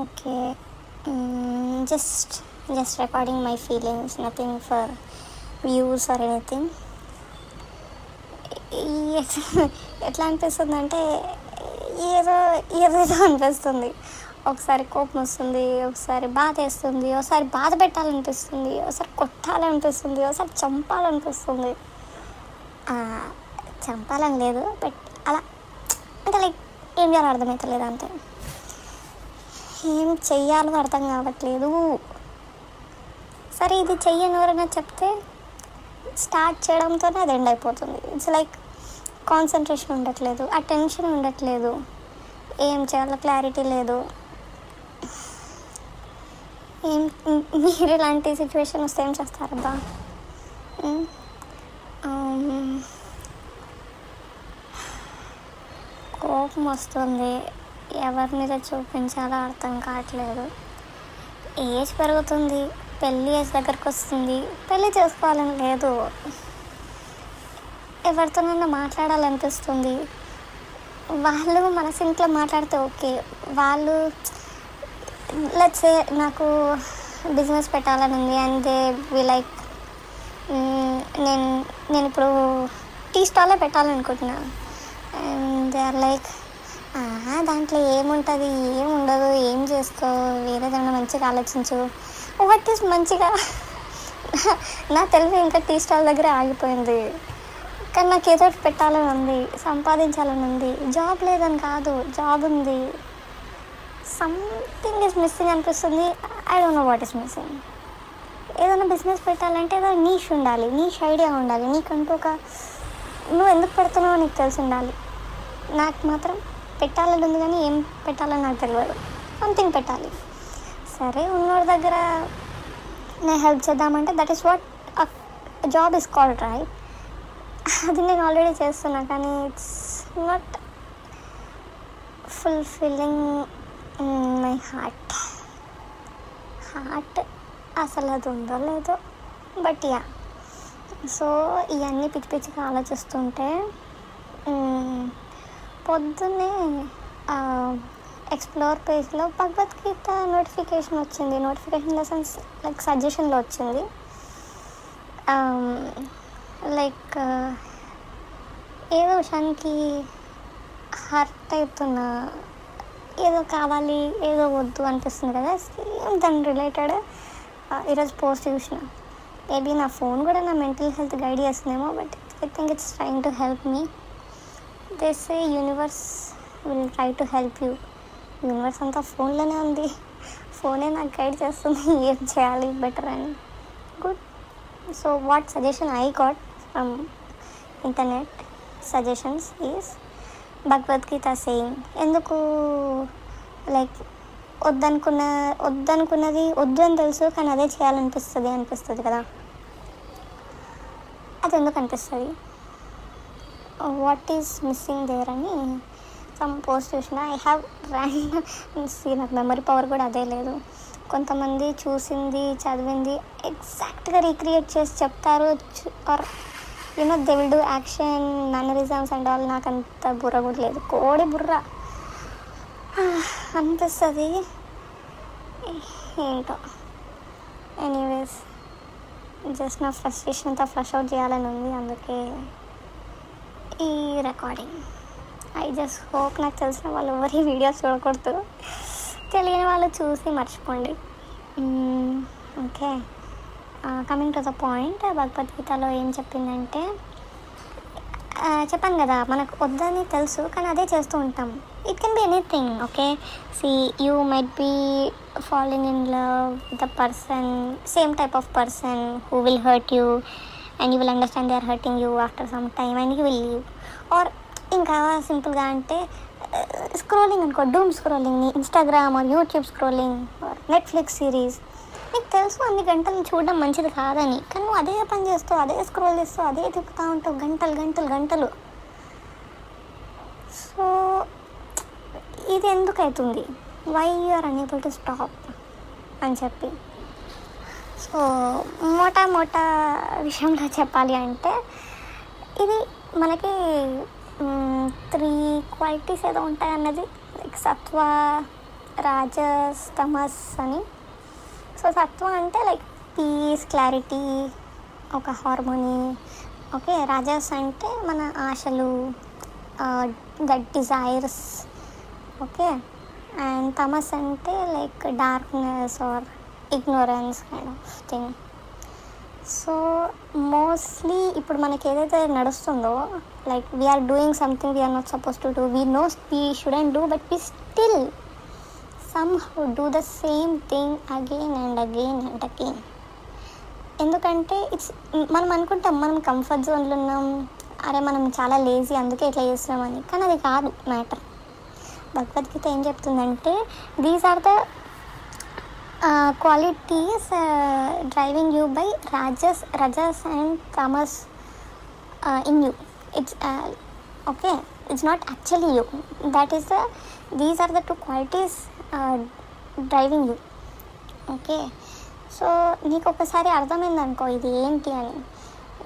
Okay. Just just recording my feelings, nothing for views or anything. ఎట్లా అనిపిస్తుంది అంటే ఏదో ఏదేదో అనిపిస్తుంది. ఒకసారి కోపం వస్తుంది, ఒకసారి బాధ వేస్తుంది, ఒకసారి బాధ పెట్టాలనిపిస్తుంది, ఒకసారి కొట్టాలనిపిస్తుంది, ఒకసారి చంపాలనిపిస్తుంది. చంపాలని లేదు, బట్ అలా అంటే లైక్ ఏం చేయాలో అర్థమవుతలేదు, అంతే. ఏం చెయ్యాలో అర్థం కావట్లేదు. సరే ఇది చెయ్యని ఎవరైనా చెప్తే స్టార్ట్ చేయడంతోనే అది ఎండ్ అయిపోతుంది. ఇట్స్ లైక్ కాన్సన్ట్రేషన్ ఉండట్లేదు, అటెన్షన్ ఉండట్లేదు, ఏం చేయాలో క్లారిటీ లేదు. మీరు ఇలాంటి సిచ్యువేషన్ వస్తే ఏం చేస్తారబ్బా? కోపం వస్తుంది, ఎవరి మీద చూపించాలో అర్థం కావట్లేదు. ఏజ్ పెరుగుతుంది, పెళ్ళి ఏజ్ దగ్గరకు వస్తుంది, పెళ్ళి చేసుకోవాలని లేదు, ఎవరితోనైనా మాట్లాడాలనిపిస్తుంది. వాళ్ళు మనసు ఇంట్లో మాట్లాడితే ఓకే, వాళ్ళు లెట్స్ సే నాకు బిజినెస్ పెట్టాలని ఉంది అండ్ దే వి లైక్ నేను ఇప్పుడు టీ స్టాలే పెట్టాలనుకుంటున్నాను అండ్ దే ఆర్ లైక్ దాంట్లో ఏముంటుంది, ఏముండదు, ఏం చేసుకో, వేరేదన్నా మంచిగా ఆలోచించు. వాట్ ఈస్ మంచిగా? నా తెలివి ఇంకా టీ స్టాల్ దగ్గర ఆగిపోయింది. కానీ నాకు ఏదో పెట్టాలని ఉంది, సంపాదించాలని ఉంది. జాబ్ లేదని కాదు, జాబ్ ఉంది. సంథింగ్ ఈజ్ మిస్సింగ్ అనిపిస్తుంది. I don't know what is missing. ఏదైనా బిజినెస్ పెట్టాలంటే ఏదో నీష్ ఉండాలి, నీష్ ఐడియా ఉండాలి, నీకంటూ ఒక నువ్వు ఎందుకు పెడుతున్నావో నీకు తెలిసి ఉండాలి. నాకు మాత్రం పెట్టాలని ఉంది, కానీ ఏం పెట్టాలని నాకు తెలియదు. సంథింగ్ పెట్టాలి. సరే ఉన్నోడి దగ్గర నేను హెల్ప్ చేద్దామంటే that is what job is called, right? అది నేను ఆల్రెడీ చేస్తున్నా, కానీ it's not fulfilling my heart అసలు అది ఉందో లేదో, బట్ యా. సో ఇవన్నీ పిచ్చి పిచ్చిగా ఆలోచిస్తుంటే పొద్దున్నే ఎక్స్ప్లోర్ పేజ్లో భగవద్గీత నోటిఫికేషన్ వచ్చింది. నోటిఫికేషన్ లెసన్స్ లైక్ సజెషన్లో వచ్చింది. లైక్ ఏదో విషయానికి హర్ట్ అవుతున్నా, ఏదో కావాలి ఏదో వద్దు అనిపిస్తుంది కదా, సేమ్ దాని రిలేటెడ్ ఈరోజు పోస్ట్ చూసిన. మేబీ నా ఫోన్ కూడా నా మెంటల్ హెల్త్ గైడ్ చేస్తుందేమో, but I think it's trying to help me. They say universe will try to help you. Universe అంతా ఫోన్లోనే ఉంది, ఫోనే నాకు గైడ్ చేస్తుంది ఏం చేయాలి బెటర్ అని. Good. So what suggestion I got from internet suggestions is Bhagavad Gita saying. ఎందుకు లైక్ వద్దనుకున్నది వద్దు అని తెలుసు, కానీ అదే చేయాలనిపిస్తుంది కదా, అది ఎందుకు అనిపిస్తుంది? వాట్ ఈజ్ మిస్సింగ్ దేర్ అని సమ్ పోస్ట్ చూసిన. ఐ హ్యావ్ నాకు మెమరీ పవర్ కూడా అదే లేదు. కొంతమంది చూసింది చదివింది ఎగ్జాక్ట్గా రీక్రియేట్ చేసి చెప్తారు, or you know they will do action mannerisms and all. నాకు అంత బుర్ర కూడా లేదు, కోడి బుర్ర అనిపిస్తుంది. ఏంటో ఎనీవేస్, జస్ట్ నా ఫ్రస్ట్రేషన్ అంతా ఫ్లష్ అవుట్ చేయాలని ఉంది, అందుకే ఈ రికార్డింగ్. ఐ జస్ట్ హోప్ నాకు తెలిసిన వాళ్ళు ఎవరి వీడియోస్ చూడకూడదు, తెలియని వాళ్ళు చూసి మర్చిపోండి. Okay, coming to the point. భగవద్గీతలో ఏం చెప్పిందంటే, చెప్పాను కదా మనకు వద్దని తెలుసు కానీ అదే చేస్తూ ఉంటాం. It can be anything. Okay, see you might be following in love with a person, same type of person who will hurt you and you will understand they are hurting you after some time and you will leave. Or ఇంకా సింపుల్గా అంటే scrolling అనుకో, doom scrolling, Instagram or YouTube scrolling or Netflix series. నీకు తెలుసు అన్ని గంటలు చూడడం మంచిది కాదని, కానీ నువ్వు అదే పని చేస్తావు, అదే స్క్రోల్ చేస్తావు, అదే తిప్పుతూ ఉంటావు గంటలు. సో ఇది ఎందుకు అవుతుంది? Why you are unable to stop అని చెప్పి. సో మోటా విషయంలో చెప్పాలి అంటే ఇది మనకి 3 క్వాలిటీస్ ఏదో ఉంటాయి అన్నది, లైక్ సత్వ, రాజస్ తమస్ అని. సో సత్వ అంటే లైక్ పీస్, క్లారిటీ, ఒక హార్మోనీ. ఓకే, రాజస్ అంటే మన ఆశలు, that desires. Okay, and tamas అంటే like darkness or ignorance kind of thing. So mostly ఇప్పుడు మనకి ఏదైతే నడుస్తుందో, like we are doing something we are not suppose to do, we know we shouldn't do, but we still somehow do the same thing again and again and again. ఎందుకంటే మనం అనుకుంటాం మనం comfort జోన్లో ఉన్నాం, అరే మనం చాలా లేజీ అందుకే ఇట్లా చేస్తున్నామని. కానీ అది కాదు మ్యాటర్. భగవద్గీత ఏం చెప్తుందంటే these are the qualities driving you by rajas and tamas in you. It's okay, it's not actually you, that is these are the two qualities driving you. Okay, so నీకు ఒకసారి అర్థమైందనుకో ఇది ఏంటి అని,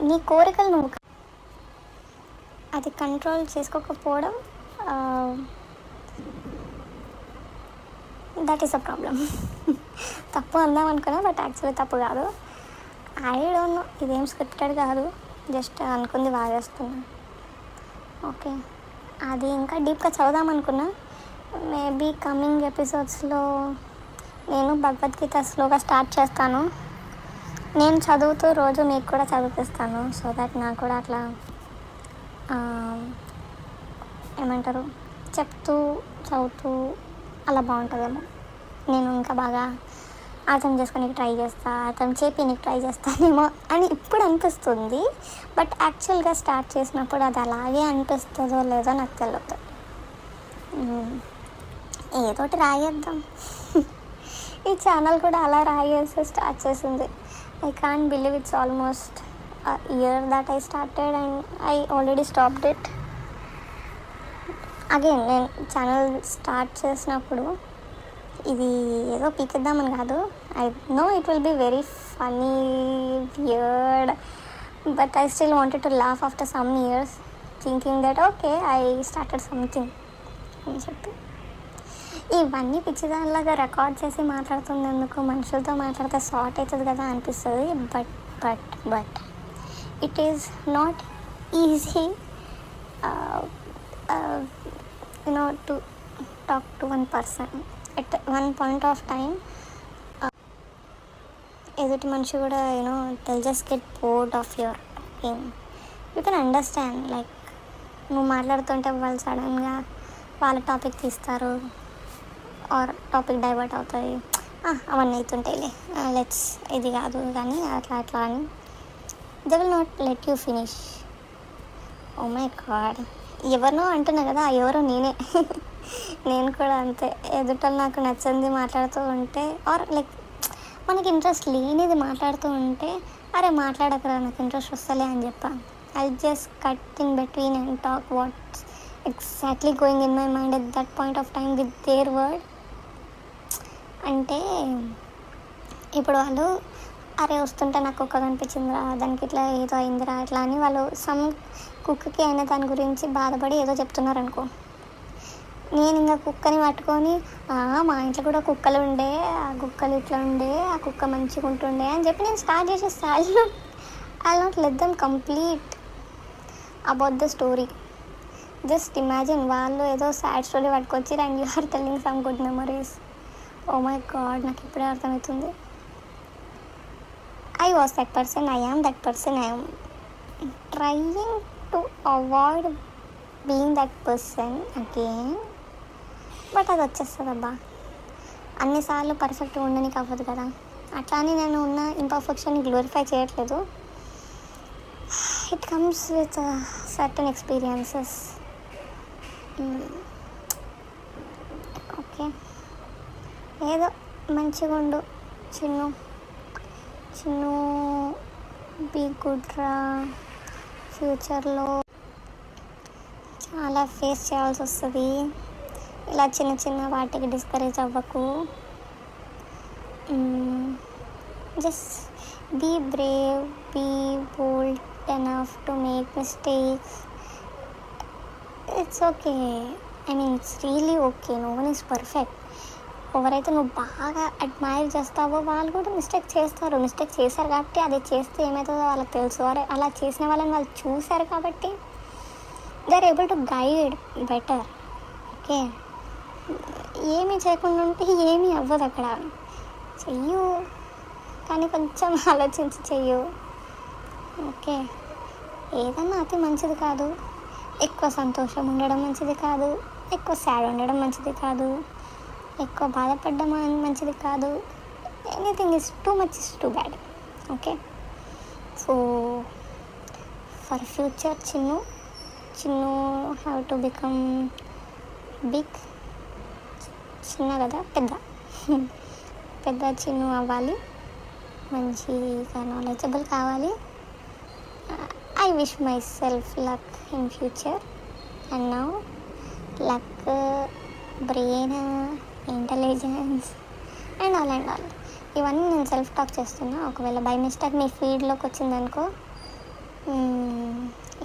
నీ కోరికలు నువ్వు అది కంట్రోల్ చేసుకోకపోవడం, దట్ ఈస్ అ ప్రాబ్లం. తప్పు అందాం అనుకున్నా, బట్ యాక్చువల్లీ తప్పు కాదు. ఐ డోంట్ నో, ఇదేం స్క్రిప్టెడ్ కాదు, జస్ట్ అనుకుంది వాగేస్తున్నా. ఓకే, అది ఇంకా డీప్గా చదువుదాం అనుకున్నా. మేబీ కమింగ్ ఎపిసోడ్స్లో నేను భగవద్గీత స్లోగా స్టార్ట్ చేస్తాను. నేను చదువుతూ రోజు మీకు కూడా చదివిస్తాను, సో దట్ నాకు కూడా అట్లా ఏమంటారు చెప్తూ చదువుతూ అలా బాగుంటుందేమో. నేను ఇంకా బాగా అర్థం చేసుకోనికి ట్రై ట్రై చేస్తానేమో అని ఇప్పుడు అనిపిస్తుంది. బట్ యాక్చువల్గా స్టార్ట్ చేసినప్పుడు అది అలాగే అనిపిస్తుందో లేదో నాకు తెలియదు. ఏదోటి రాయేద్దాం. ఈ ఛానల్ కూడా అలా రాయేసి స్టార్ట్ చేసింది. I can't believe it's almost year that I started and I already stopped it. Again నేను ఛానల్ స్టార్ట్ చేసినప్పుడు ఇది ఏదో పీకిద్దామని కాదు. I know it will be very funny, weird, but I still wanted to laugh after some years thinking that okay I started something అని చెప్పి. ఇవన్నీ పిచ్చిదానిలాగా record చేసి మాట్లాడుతున్నందుకు మనుషులతో మాట్లాడితే షార్ట్ అవుతుంది కదా అనిపిస్తుంది. But it is not easy to talk to one person at one point of time. ఎదుటి మనిషి కూడా they'll just get bored of your talking. You can understand, like నువ్వు మాట్లాడుతుంటే వాళ్ళు సడన్గా వాళ్ళ టాపిక్ తీస్తారు ఆర్ టాపిక్ డైవర్ట్ అవుతుంది. అవన్నీ అవుతుంటాయిలే, లెట్స్ ఇది కాదు కానీ అట్లా అని they will not let you finish. Oh my god, ఎవరినో అంటున్నా కదా, ఎవరో నేనే. నేను కూడా అంతే. ఎదుటలు నాకు నచ్చింది మాట్లాడుతూ ఉంటే ఆర్ లైక్ మనకి ఇంట్రెస్ట్ లేనిది మాట్లాడుతూ ఉంటే అరే మాట్లాడకరా నాకు ఇంట్రెస్ట్ వస్తలే అని చెప్పాను. I just cut in between and talk what's exactly going in my mind at that point of time with their word. అంటే ఇప్పుడు వాళ్ళు అరే వస్తుంటే నాకు కుక్క కనిపించిందిరా, దానికి ఇట్లా ఏదో అయిందిరా ఇట్లా అని వాళ్ళు సమ్ కుక్కకి అయిన దాని గురించి బాధపడి ఏదో చెప్తున్నారు అనుకో. నేను ఇంకా కుక్కని పట్టుకొని మా ఇంట్లో కూడా కుక్కలు ఉండే, ఆ కుక్కలు ఇట్లా ఉండే, ఆ కుక్క మంచిగా ఉంటుండే అని చెప్పి నేను స్టార్ట్ చేసేస్తాను. I not let them complete about the story. Just imagine వాళ్ళు ఏదో సాడ్ స్టోరీ పట్టుకొచ్చి and you are telling some good memories. Oh my god, నాకు ఇప్పుడే అర్థమవుతుంది. I was that person, I am that person, I am trying to avoid being that person again. But అది వచ్చేస్తుంది అబ్బా, అన్నిసార్లు పర్ఫెక్ట్గా ఉండడానికి అవ్వదు కదా. అట్లా అని నేను ఉన్న ఇంపర్ఫెక్షన్ని గ్లోరిఫై చేయట్లేదు. It comes with certain experiences. Okay, ఏదో మంచిగా ఉండు చిన్ను బీ గుడ్ రా. ఫ్యూచర్లో చాలా ఫేస్ చేయాల్సి వస్తుంది. ఇలా చిన్న చిన్న వాటికి డిస్కరేజ్ అవ్వకు. Just be brave, be bold enough to make mistakes. It's okay, I mean it's really okay. No one is perfect. ఎవరైతే నువ్వు బాగా అడ్మైర్ చేస్తావో వాళ్ళు కూడా మిస్టేక్ చేశారు కాబట్టి అది చేస్తే ఏమవుతుందో వాళ్ళకి తెలుసు. అలా చేసిన వాళ్ళని వాళ్ళు చూశారు కాబట్టి they are able to guide better. Okay, ఏమీ చేయకుండా ఉంటే ఏమీ అవ్వదు అక్కడ. చెయ్యు, కానీ కొంచెం ఆలోచించి చెయ్యు. ఓకే, ఏదన్నా అతి మంచిది కాదు. ఎక్కువ సంతోషం ఉండడం మంచిది కాదు, ఎక్కువ సాడ్ ఉండడం మంచిది కాదు, ఎక్కువ బాధపడడం మంచిది కాదు. Anything is too much is too bad. Okay, so for future Chinnu have to become big. చిన్న కదా పెద్ద చిన్ను అవ్వాలి, మంచిగా నాలెడ్జబుల్ కావాలి. I wish myself luck in future. And now luck, brain, intelligence and all. ఇవన్నీ నేను సెల్ఫ్ టాక్ చేస్తున్నా. ఒకవేళ బై మిస్టేక్ మీ ఫీడ్లోకి వచ్చిందనుకో,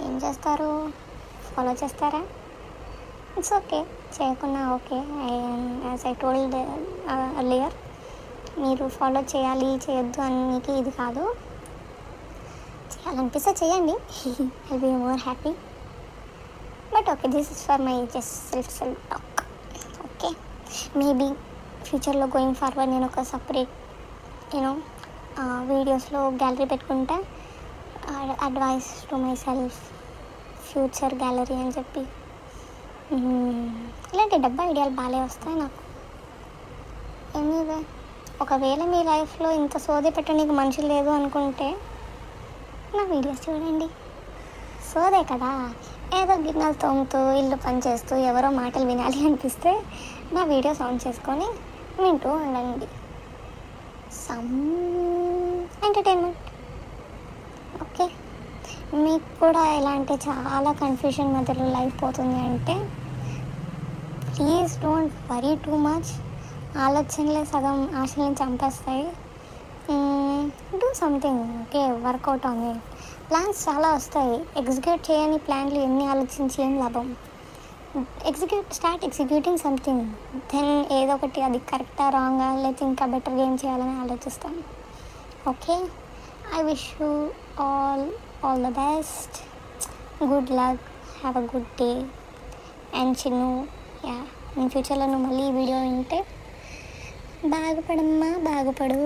ఏం చేస్తారు? ఫాలో చేస్తారా? ఇట్స్ ఓకే, చేయకున్నా okay. As I told earlier, మీరు ఫాలో చేయాలి చేయొద్దు అని మీకు ఇది కాదు. చేయాలనిపిస్తే చేయండి, I be more happy. But okay, this is for my just self talk. Okay, maybe ఫ్యూచర్లో గోయింగ్ ఫార్వర్డ్ నేను ఒక సపరేట్ వీడియోస్లో గ్యాలరీ పెట్టుకుంటా, advice to myself future gallery అని చెప్పి. ఇలాంటి డబ్బా ఐడియాలు బాగా వస్తాయి నాకు. ఎనీవే, ఒకవేళ మీ లైఫ్లో ఇంత సోది పెట్టడానికి మనుషులు లేదు అనుకుంటే నా వీడియోస్ చూడండి. సోదే కదా, ఏదో గిన్నెలు తోముతూ ఇల్లు పని చేస్తూ ఎవరో మాటలు వినాలి అనిపిస్తే నా వీడియోస్ ఆన్ చేసుకొని వింటూ ఉండండి. Some entertainment. ఓకే, మీకు కూడా ఇలాంటి చాలా కన్ఫ్యూజన్ మధ్యలో లైఫ్ పోతుంది అంటే please don't worry too much. ఆలోచనలే సగం ఆశలను చంపేస్తాయి. Do something. Okay, work out on it. Plans చాలా వస్తాయి, ఎగ్జిక్యూట్ చేయని ప్లాన్లు ఎన్ని ఆలోచించి ఏం లాభం. స్టార్ట్ ఎగ్జిక్యూటింగ్ సంథింగ్, దెన్ ఏదో ఒకటి అది కరెక్టా రాంగా లేకపోతే ఇంకా బెటర్గా ఏం చేయాలని ఆలోచిస్తాను. Okay, I wish you all the best, good luck, have a good day. And Chinnu, in ఫ్యూచర్లో నువ్వు మళ్ళీ ఈ వీడియో వింటే బాగుపడమ్మా, బాగుపడు.